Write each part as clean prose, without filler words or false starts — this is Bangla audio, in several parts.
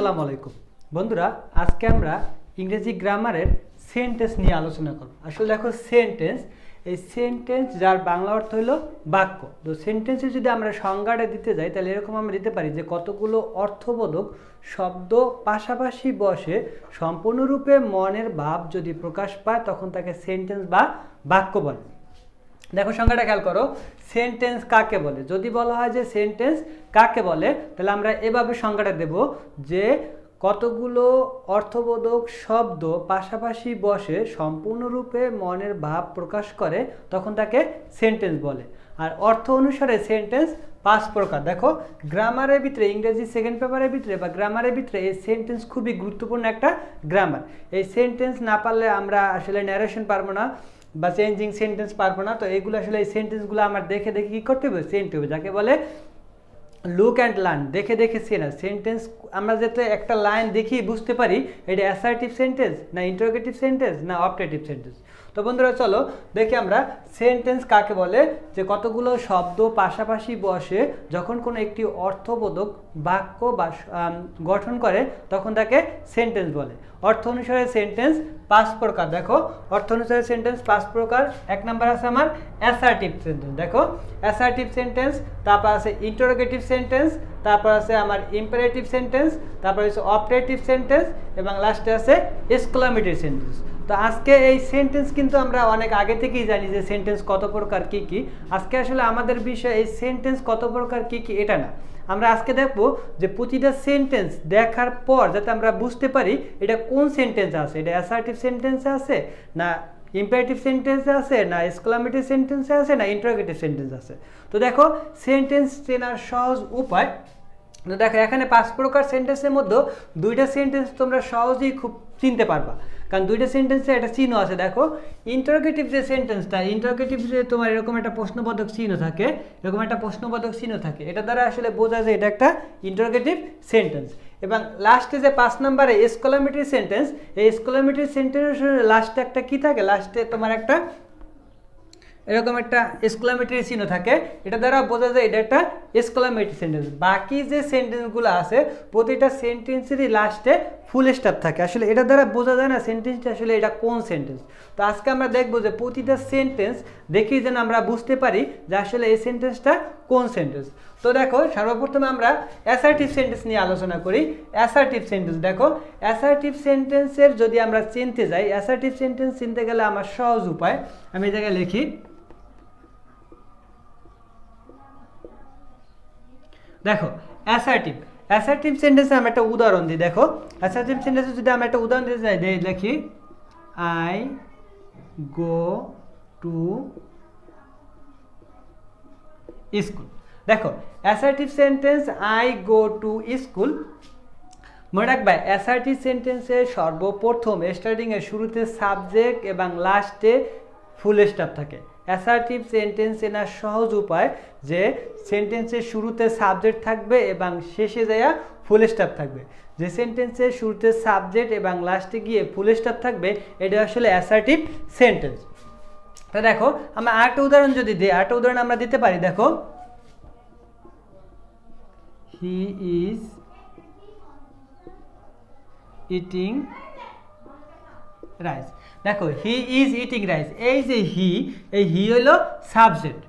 আসসালামু আলাইকুম বন্ধুরা, আজকে আমরা ইংরেজি গ্রামারের সেন্টেন্স নিয়ে আলোচনা করব। আসলে দেখো, সেন্টেন্স, এই সেন্টেন্স যার বাংলা অর্থ হলো বাক্য। তো সেন্টেন্সে যদি আমরা সংজ্ঞাটা দিতে যাই তাহলে এরকম আমরা দিতে পারি যে কতগুলো অর্থবোধক শব্দ পাশাপাশি বসে সম্পূর্ণরূপে মনের ভাব যদি প্রকাশ পায় তখন তাকে সেন্টেন্স বা বাক্য বলে। দেখো সংজ্ঞাটা খেয়াল করো, সেন্টেন্স কাকে বলে। যদি বলা হয় যে সেন্টেন্স কাকে বলে, তাহলে আমরা এভাবে সংজ্ঞাটা দেব যে কতগুলো অর্থবোধক শব্দ পাশাপাশি বসে সম্পূর্ণরূপে মনের ভাব প্রকাশ করে তখন তাকে সেন্টেন্স বলে। আর অর্থ অনুসারে সেন্টেন্স 5 প্রকার। দেখো, গ্রামারের ভিতরে, ইংরেজি সেকেন্ড পেপারের ভিতরে বা গ্রামারের ভিতরে এই সেন্টেন্স খুবই গুরুত্বপূর্ণ একটা গ্রামার। এই সেন্টেন্স না পারলে আমরা আসলে ন্যারেশন পারবো না বা চেঞ্জিং সেন্টেন্স পারবো না। তো এইগুলো আসলে এই সেন্টেন্সগুলো আমার দেখে দেখে কী করতে হবে, চেনতে হবে, যাকে বলে লুক অ্যান্ড লার্ন, দেখে দেখে চেনা। সেন্টেন্স আমরা যাতে একটা লাইন দেখেই বুঝতে পারি এটা অ্যাসার্টিভ সেন্টেন্স না ইন্টারোগেটিভ সেন্টেন্স না অবজেক্টিভ সেন্টেন্স। তো বন্ধুরা চলো দেখি আমরা সেন্টেন্স কাকে বলে, যে কতগুলো শব্দ পাশাপাশি বসে যখন কোনো একটি অর্থবোধক বাক্য বা গঠন করে তখন তাকে সেন্টেন্স বলে। অর্থ অনুসারে সেন্টেন্স 5 প্রকার। দেখো, অর্থ অনুসারে সেন্টেন্স 5 প্রকার। 1 নাম্বার আছে আমার অ্যাসার্টিভ সেন্টেন্স। দেখো, অ্যাসার্টিভ সেন্টেন্স, তারপর আছে ইন্টারোগেটিভ সেন্টেন্স, তারপর আছে আমার ইম্পারেটিভ সেন্টেন্স, তারপর হচ্ছে অবজেক্টিভ সেন্টেন্স এবং লাস্টে আছে এক্সক্লামেটরি সেন্টেন্স। তো আজকে এই সেন্টেন্স কিন্তু আমরা অনেক আগে থেকেই জানি যে সেন্টেন্স কত প্রকার কি কি। আজকে আসলে আমাদের বিষয় এই সেন্টেন্স কত প্রকার কি কি এটা না, আমরা আজকে দেখবো যে প্রতিটা সেন্টেন্স দেখার পর যাতে আমরা বুঝতে পারি এটা কোন সেন্টেন্স আছে, এটা অ্যাসার্টিভ সেন্টেন্সে আছে না ইম্পারেটিভ সেন্টেন্সে আছে না এক্সক্লামেটরি সেন্টেন্সে আছে না ইন্টারোগেটিভ সেন্টেন্স আছে। তো দেখো, সেন্টেন্স চেনার সহজ উপায়, তো দেখো এখানে 5 প্রকার সেন্টেন্সের মধ্যে 2টা সেন্টেন্স তোমরা সহজেই খুব চিনতে পারবা, কারণ 2টা সেন্টেন্সে একটা চিহ্ন আছে। দেখো, ইন্টারোগেটিভ যে সেন্টেন্সটা, ইন্টারোগেটিভ যে তোমার এরকম একটা প্রশ্নবোধক চিহ্ন থাকে, এরকম একটা প্রশ্নবোধক চিহ্ন থাকে, এটা দ্বারা আসলে বোঝা যায় এটা একটা ইন্টারোগেটিভ সেন্টেন্স। এবং লাস্টে যে 5 নম্বরে এক্সক্লামেটরি সেন্টেন্স, এই এক্সক্লামেটরি সেন্টেন্সের লাস্টে একটা কি থাকে, লাস্টে তোমার একটা এরকম একটা এক্সক্লামেটরি চিহ্ন থাকে, এটা দ্বারা বোঝা যায় এটা একটা এক্সক্লামেটরি সেন্টেন্স। বাকি যে সেন্টেন্সগুলো আছে প্রতিটা সেন্টেন্সেরই লাস্টে ফুল স্টপ থাকে, আসলে এটা দ্বারা বোঝা যায় না সেন্টেন্সটা আসলে এটা কোন সেন্টেন্স। তো আজকে আমরা দেখবো যে প্রতিটা সেন্টেন্স দেখি যেন আমরা বুঝতে পারি যে আসলে এই সেন্টেন্সটা কোন সেন্টেন্স। তো দেখো, সর্বপ্রথমে আমরা অ্যাসার্টিভ সেন্টেন্স নিয়ে আলোচনা করি। অ্যাসার্টিভ সেন্টেন্স, দেখো অ্যাসার্টিভ সেন্টেন্সের যদি আমরা চিনতে যাই, অ্যাসার্টিভ সেন্টেন্স চিনতে গেলে আমার সহজ উপায়, আমি এই জায়গায় লিখি। দেখো, অ্যাসার্টিভ সেন্টেন্সে আমি একটা উদাহরণ দিই। দেখো, অ্যাসার্টিভ সেন্টেন্সে যদি আমি একটা উদাহরণ দিতে চাই, লিখি আই গো টু স্কুল। দেখো, assertive sentence I go to school. মনে রাখবা, অ্যাসার্টিভ সেন্টেন্সের সর্বপ্রথম স্টার্টিংয়ের শুরুতে সাবজেক্ট এবং লাস্টে ফুল স্টপ থাকে। অ্যাসার্টিভ সেন্টেন্স চেনার সহজ উপায় যে সেন্টেন্সের শুরুতে সাবজেক্ট থাকবে এবং শেষে যাইয়া ফুল স্টপ থাকবে। যে সেন্টেন্সের শুরুতে সাবজেক্ট এবং লাস্টে গিয়ে ফুল স্টপ থাকবে এটা আসলে অ্যাসার্টিভ সেন্টেন্স। তা দেখো, আমরা আরেকটা উদাহরণ যদি দিই, আরেকটা উদাহরণ আমরা দিতে পারি। দেখো, হি ইজ ইটিং রাইস। দেখো, হি ইজ ইটিং রাইস, এই যে হি, এই হি হইল সাবজেক্ট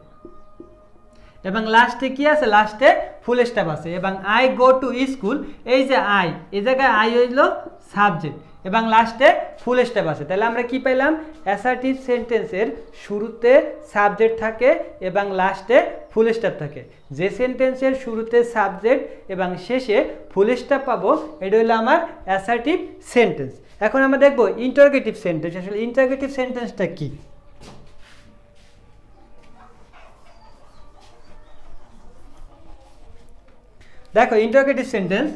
এবং লাস্টে কি আছে, লাস্টে ফুল স্টপ আছে। এবং আই গো টু স্কুল, এই যে আই, এই জায়গায় আই হইল সাবজেক্ট এবং লাস্টে ফুল স্টপ আছে। তাহলে আমরা কি পেলাম, অ্যাসার্টিভ সেন্টেন্সের শুরুতে সাবজেক্ট থাকে এবং লাস্টে ফুল স্টপ থাকে। যে সেন্টেন্সের শুরুতে সাবজেক্ট এবং শেষে ফুল স্টপ পাবো এটা হলো আমার অ্যাসার্টিভ সেন্টেন্স। এখন আমরা দেখবো ইন্টারোগেটিভ সেন্টেন্স। আসলে ইন্টারোগেটিভ সেন্টেন্সটা কি? দেখো, ইন্টারোগেটিভ সেন্টেন্স,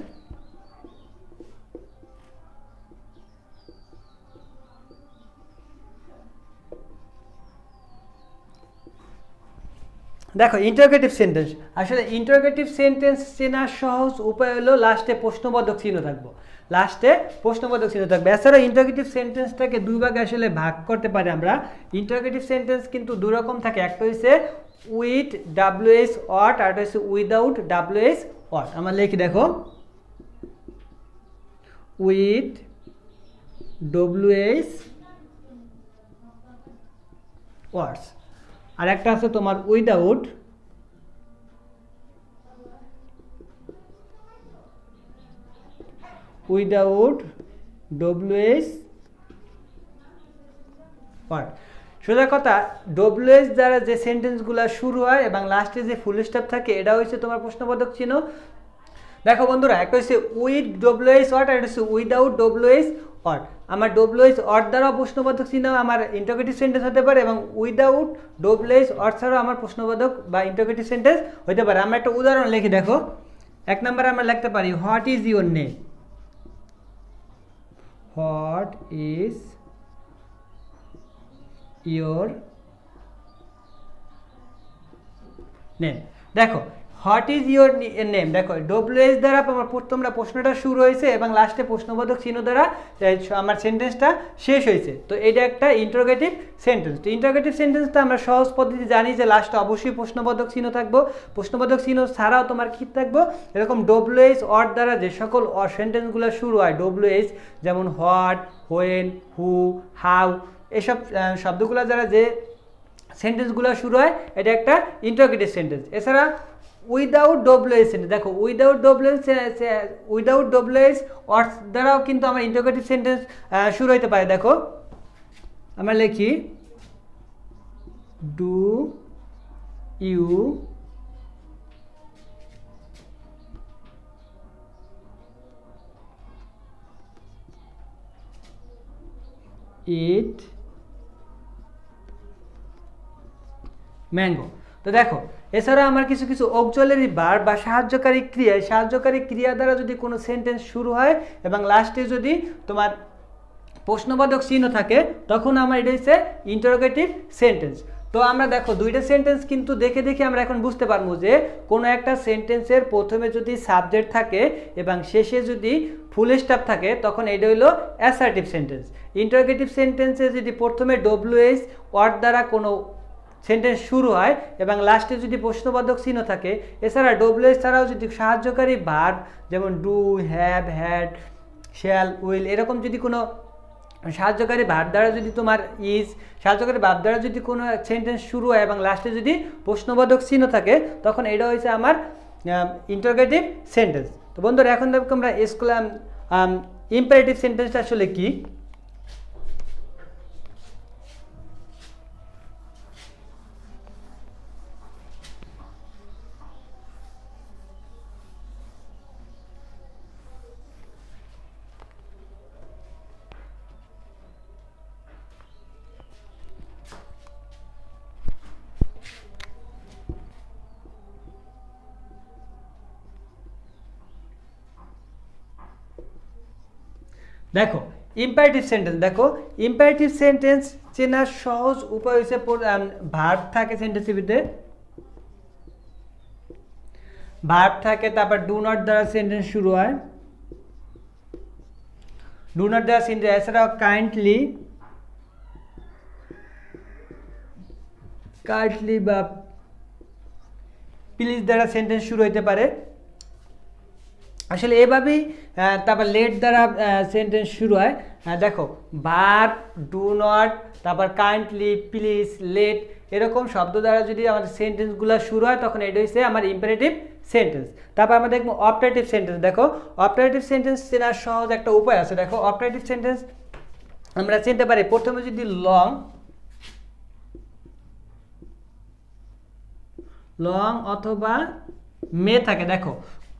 দেখো ইন্টারোগেটিভ সেন্টেন্স, আসলে ইন্টারোগেটিভ সেন্টেন্স চেনার সহজ উপায় হলো লাস্টে প্রশ্নবোধক চিহ্ন থাকবো, লাস্টে প্রশ্নবোধক চিহ্ন থাকবে। এছাড়া ইন্টারোগেটিভ সেন্টেন্সটাকে 2 ভাগে আসলে ভাগ করতে পারি আমরা। ইন্টারোগেটিভ সেন্টেন্স কিন্তু 2 রকম থাকে, একটা হচ্ছে উইথ WH অট আর একটা হচ্ছে উইদাউট WH অট। আমরা লিখি, দেখো উইথ ডব্লিউএইচ ওয়ার্ডস, আর একটা আছে তোমার উইদাউট ডব্লিউএইচ ওয়ার্ড। সোজা কথা, ডব্লিউএইচ দ্বারা যে সেন্টেন্সগুলো শুরু হয় এবং লাস্টে যে ফুল স্টপ থাকে এটা হচ্ছে তোমার প্রশ্নবোধক চিহ্ন। দেখো বন্ধুরা, একটা হচ্ছে উইথ ডব্লিউএইচ ওয়ার্ড আর একটা হচ্ছে উইদাউট ডব্লিউএইচ ওয়ার্ড। আমার ডব্লিউএইচ ওয়ার্ড দ্বারাও প্রশ্নবোধক চিহ্ন আমার ইন্টারোগেটিভ সেন্টেন্স হতে পারে এবং উইদাউট ডব্লিউএইচ ওয়ার্ড ছাড়াও আমার প্রশ্নবোধক বা ইন্টারোগেটিভ সেন্টেন্স হতে পারে। আমরা একটা উদাহরণ লিখি, দেখো 1 নম্বরে আমরা লিখতে পারি what is your name. What is your name. দেখো হোয়াট ইজ ইউর নেম, দেখো ডব্লিউএইচ দ্বারা তোমরা প্রশ্নটা শুরু হয়েছে এবং লাস্টে প্রশ্নবোধক চিহ্ন দ্বারা আমার সেন্টেন্সটা শেষ হয়েছে। তো এটা একটা ইন্টারোগেটিভ সেন্টেন্স। তো ইন্টারোগেটিভ সেন্টেন্সটা আমরা সহজ পদ্ধতি জানি যে লাস্টে অবশ্যই প্রশ্নবোধক চিহ্ন থাকবো। প্রশ্নবোধক চিহ্ন ছাড়াও তোমার কি থাকবো, এরকম ডব্লিউএইচ ওয়ার্ড দ্বারা যে সকল সেন্টেন্সগুলো শুরু হয় ডব্লিউএইচ, যেমন হোয়াট, হোয়েন, হু, হাউ, এসব শব্দগুলো দ্বারা যে সেন্টেন্সগুলো শুরু হয় এটা একটা ইন্টারোগেটিভ সেন্টেন্স। এছাড়া উইদাউট ডব্লিউএইচ সেন্টেন্স, দেখো উইদাউট ডব্লিউএইচ ওয়ার্ডস দ্বারাও কিন্তু আমার ইন্টারোগেটিভ সেন্টেন্স শুরু হতে পারে। দেখো আমরা লিখি ডু ইউ ইট ম্যাঙ্গো। তো দেখো এছাড়া আমার কিছু কিছু অক্সিলারি ভার্ব বা সাহায্যকারী ক্রিয়া দ্বারা যদি কোনো সেন্টেন্স শুরু হয় এবং লাস্টে যদি তোমার প্রশ্নবোধক চিহ্ন থাকে তখন আমার এটা হচ্ছে ইন্টারোগেটিভ সেন্টেন্স। তো আমরা দেখো দুইটা সেন্টেন্স কিন্তু দেখে দেখে আমরা এখন বুঝতে পারবো যে কোনো একটা সেন্টেন্সের প্রথমে যদি সাবজেক্ট থাকে এবং শেষে যদি ফুল স্টপ থাকে তখন এটা হলো অ্যাসার্টিভ সেন্টেন্স। ইন্টারোগেটিভ সেন্টেন্সে যদি প্রথমে ডব্লিউএইচ ওয়ার্ড দ্বারা কোনো সেন্টেন্স শুরু হয় এবং লাস্টে যদি প্রশ্নবোধক চিহ্ন থাকে, এছাড়া ডব্লিউএইচ ছাড়াও যদি সাহায্যকারী ভার্ব যেমন do, have, had, shall, will এরকম যদি কোনো সাহায্যকারী ভার্ব দ্বারা যদি তোমার সাহায্যকারী ভার্ব দ্বারা যদি কোনো সেন্টেন্স শুরু হয় এবং লাস্টে যদি প্রশ্নবোধক চিহ্ন থাকে তখন এটা হচ্ছে আমার ইন্টারোগেটিভ সেন্টেন্স। তো বন্ধুরা এখন দেখো আমরা ইম্পারেটিভ সেন্টেন্সটা আসলে কি। দেখো ইম্পারেটিভ সেন্টেন্স, দেখো ইম্পারেটিভ সেন্টেন্স চেনার সহজ উপায় হচ্ছে ভার্ব থাকে সেন্টেন্সের ভিতরে, ভার্ব থাকে, তারপর ডু নট দ্বারা সেন্টেন্স শুরু হয়, ডু নট দ্বারা সেন্টেন্স, এছাড়াও কাইন্ডলি বা প্লিজ দ্বারা সেন্টেন্স শুরু হতে পারে। আসলে এভাবেই তারপর লেট দ্বারা সেন্টেন্স শুরু হয়। দেখো ভার্ব, ডু নট, তারপর কাইন্ডলি, প্লিজ, লেট এরকম শব্দ দ্বারা যদি আমাদের সেন্টেন্সগুলো শুরু হয় তখন এটা হচ্ছে আমার ইম্পারেটিভ সেন্টেন্স। তারপর আমরা দেখবো অপারেটিভ সেন্টেন্স। দেখো অপারেটিভ সেন্টেন্স চেনার সহজ একটা উপায় আছে। দেখো অপারেটিভ সেন্টেন্স আমরা চিনতে পারি প্রথমে যদি লং অথবা মে থাকে। দেখো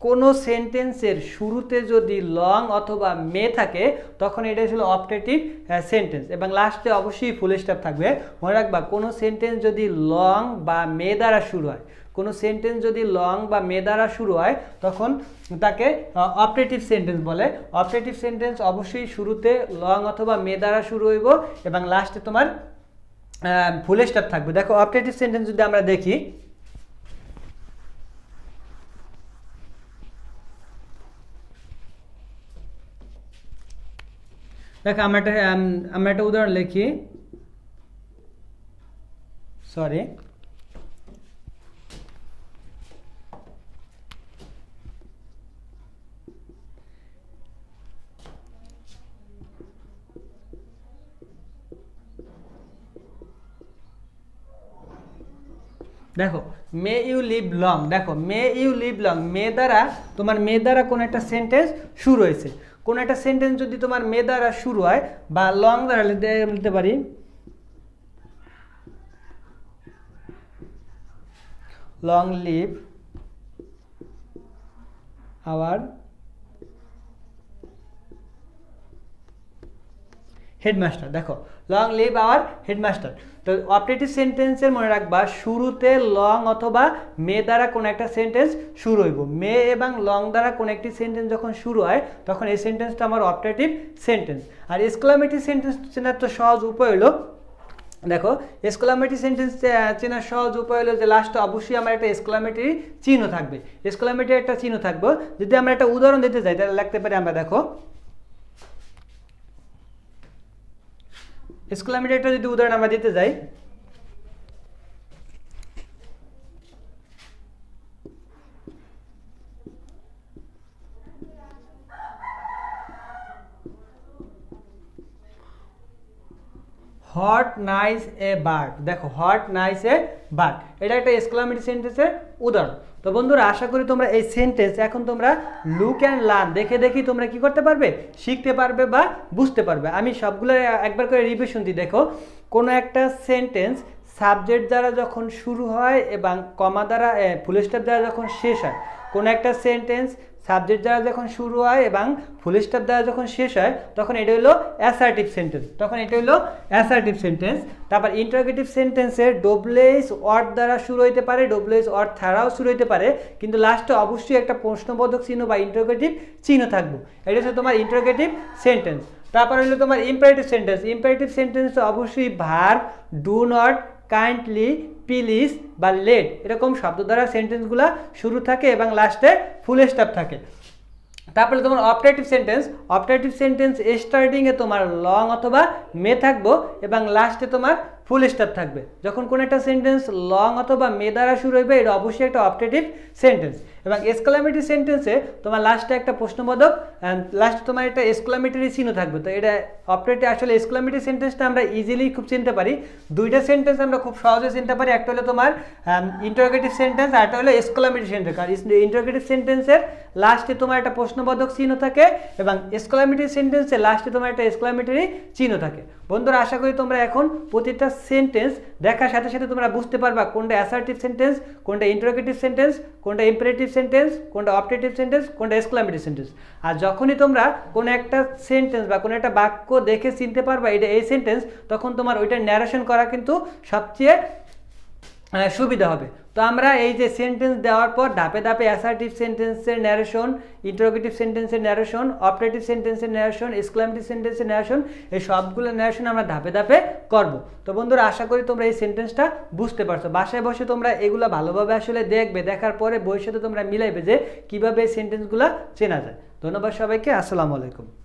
কোনো সেন্টেন্সের শুরুতে যদি লং অথবা মে থাকে তখন এটা হলো অপারেটিভ সেন্টেন্স এবং লাস্টে অবশ্যই ফুল স্টপ থাকবে। মনে রাখবা কোনো সেন্টেন্স যদি লং বা মে দ্বারা শুরু হয়, কোনো সেন্টেন্স যদি লং বা মে দ্বারা শুরু হয় তখন তাকে অপারেটিভ সেন্টেন্স বলে। অপারেটিভ সেন্টেন্স অবশ্যই শুরুতে লং অথবা মে দ্বারা শুরু হইব এবং লাস্টে তোমার ফুল স্টপ থাকবে। দেখো অপারেটিভ সেন্টেন্স যদি আমরা দেখি, দেখো আমরা একটা উদাহরণ লিখি, সরি দেখো মে ইউ লিভ লং, দেখো মে ইউ লিভ লং, মে দ্বারা তোমার মে দ্বারা কোন একটা সেন্টেন্স শুরু হয়েছে, কোন একটা সেন্টেন্স যদি তোমার মে দ্বারা শুরু হয় বা লং দ্বারা লিখতে পারি লং লিভ আওয়ার হেডমাস্টার। দেখো লং লিভ আওয়ার হেডমাস্টার। তো অপারেটিভ সেন্টেন্সের মনে রাখবা শুরুতে লং অথবা মে দ্বারা কোন একটা সেন্টেন্স শুরু হইব। মে এবং লং দ্বারা কোন একটি সেন্টেন্স যখন শুরু হয় তখন এই সেন্টেন্সটা আমার অপারেটিভ সেন্টেন্স। আর এক্সক্লামেটিভ সেন্টেন্স চেনার তো সহজ উপায় হলো, দেখো এক্সক্লামেটরি সেন্টেন্স চেনার সহজ উপায় হলো যে লাস্টে অবশ্যই আমার একটা এক্সক্লামেটরি চিহ্ন থাকবে, এক্সক্লামেটরি একটা চিহ্ন থাকবে। যদি আমরা একটা উদাহরণ দিতে যাই তাহলে লিখতে পারি আমরা, দেখো এক্সক্লামেটরি একটা যদি উদাহরণ আমরা দিতে যাই, হট নাইস এ বার্ড। দেখো হট নাইস এ বার্ড, এটা একটা এক্সক্লামেটরি সেন্টেন্সের উদাহরণ। তো বন্ধুরা আশা করি তোমরা এই সেন্টেন্স এখন তোমরা লুক অ্যান্ড লার্ন দেখে দেখি তোমরা কি করতে পারবে, শিখতে পারবে বা বুঝতে পারবে। আমি সবগুলো একবার করে রিভিশন দিই। দেখো কোনো একটা সেন্টেন্স সাবজেক্ট দ্বারা যখন শুরু হয় এবং কমা দ্বারা ফুল স্টপ দ্বারা যখন শেষ হয়, কোনো একটা সেন্টেন্স সাবজেক্ট দ্বারা যখন শুরু হয় এবং ফুল স্টপ দ্বারা যখন শেষ হয় তখন এটা হলো অ্যাসার্টিভ সেন্টেন্স, তখন এটা হলো অ্যাসার্টিভ সেন্টেন্স। তারপর ইন্টারোগেটিভ সেন্টেন্সের ডব্লিউএইচ ওয়ার্ড দ্বারা শুরু হইতে পারে, ডব্লিউএইচ ওয়ার্ড ছাড়াও শুরু হইতে পারে, কিন্তু লাস্টে অবশ্যই একটা প্রশ্নবোধক চিহ্ন বা ইন্টারোগেটিভ চিহ্ন থাকবে, এটা হচ্ছে তোমার ইন্টারোগেটিভ সেন্টেন্স। তারপর হলো তোমার ইম্পারেটিভ সেন্টেন্স। ইম্পারেটিভ সেন্টেন্স অবশ্যই verb, do not, kindly, please বা লেট এরকম শব্দ দ্বারা সেন্টেন্সগুলো শুরু থাকে এবং লাস্টে ফুল স্টপ থাকে। তারপরে তোমার অপারেটিভ সেন্টেন্স, অপারেটিভ সেন্টেন্স স্টার্টিংয়ে তোমার লং অথবা মে থাকবো এবং লাস্টে তোমার ফুল স্টপ থাকবে। যখন কোনো একটা সেন্টেন্স লং অথবা মে দ্বারা শুরু হইবে এটা অবশ্যই একটা অপারেটিভ সেন্টেন্স। এবং এক্সক্লামেটরি সেন্টেন্সে তোমার লাস্টে একটা প্রশ্নবোধক, লাস্টে তোমার একটা এক্সক্লামেটরি চিহ্ন থাকবে। তো এটা অপারেটিভ, আসলে এক্সক্লামেটরি সেন্টেন্সটা আমরা ইজিলি খুব চিনতে পারি। দুইটা সেন্টেন্স আমরা খুব সহজে চিনতে পারি, একটা হলো তোমার ইন্টারোগেটিভ সেন্টেন্স আর একটা হলো এক্সক্লামেটরি সেন্টেন্স। আর ইন্টারোগেটিভ সেন্টেন্সের লাস্টে তোমার একটা প্রশ্নবোধক চিহ্ন থাকে এবং এক্সক্লামেটরি সেন্টেন্সের লাস্টে তোমার একটা এক্সক্লামেটরি চিহ্ন থাকে। বন্ধুরা আশা করি তোমরা এখন প্রতিটা সেন্টেন্স দেখার সাথে সাথে তোমরা বুঝতে পারবা কোনটা অ্যাসার্টিভ সেন্টেন্স, কোনটা ইন্টারোগেটিভ সেন্টেন্স, কোনটা ইম্পারেটিভ সেন্টেন্স, কোনটা অপারেটিভ সেন্টেন্স, কোনটা এক্সক্লামেটরি সেন্টেন্স। আর যখনই তোমরা কোনো একটা সেন্টেন্স বা কোনো একটা বাক্য দেখে চিনতে পারবা এটা এই সেন্টেন্স, তখন তোমার ওইটা ন্যারেশন করা কিন্তু সবচেয়ে সুবিধা হবে। তো আমরা এই যে সেন্টেন্স দেওয়ার পর ধাপে ধাপে অ্যাসার্টিভ সেন্টেন্সের ন্যারেশন, ইন্টারোগেটিভ সেন্টেন্সের ন্যারেশন, অপারেটিভ সেন্টেন্সের ন্যারেশন, এক্সক্লামেটিভ সেন্টেন্সের ন্যারেশন, এই সবগুলো ন্যারেশন আমরা ধাপে ধাপে করব। তো বন্ধুরা আশা করি তোমরা এই সেন্টেন্সটা বুঝতে পারছো। বাসায় বসে তোমরা এগুলো ভালোভাবে আসলে দেখবে, দেখার পরে বইয়ের সাথে তোমরা মিলাইবে যে কীভাবে এই সেন্টেন্সগুলো চেনা যায়। ধন্যবাদ সবাইকে, আসসালামু আলাইকুম।